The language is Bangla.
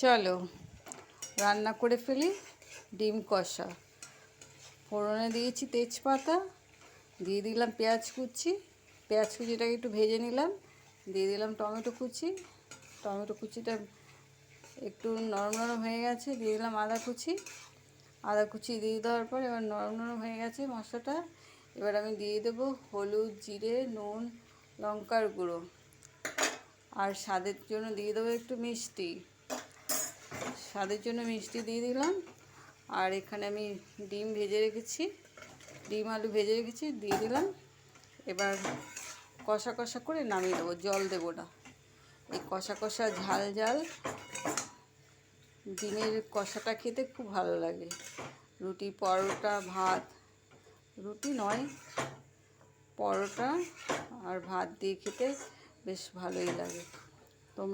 চলো রান্না করে ফেলি ডিম কষা। ফোড়নে দিয়েছি তেজপাতা, দিয়ে দিলাম পেঁয়াজ কুচিটাকে একটু ভেজে নিলাম, দিয়ে দিলাম টমেটো কুচিটা একটু নরম নরম হয়ে গেছে, দিয়ে দিলাম আদা কুচি দিয়ে দেওয়ার পর এবার নরম নরম হয়ে গেছে মশলাটা। এবার আমি দিয়ে দেবো হলুদ, জিরে, নুন, লঙ্কার গুঁড়ো, আর স্বাদের জন্য দিয়ে দেবো একটু মিষ্টি। দিয়ে দিলাম। আর এখানে আমি ডিম আলু ভেজে রেখেছি দিয়ে দিলাম। এবার কষা কষা করে নামিয়ে দেবো, জল দেবো না। এই কষা ঝাল ডিমের কষাটা খেতে খুব ভালো লাগে। রুটি, পরোটা, ভাত, রুটি নয় পরোটা আর ভাত দিয়ে খেতে বেশ ভালোই লাগে।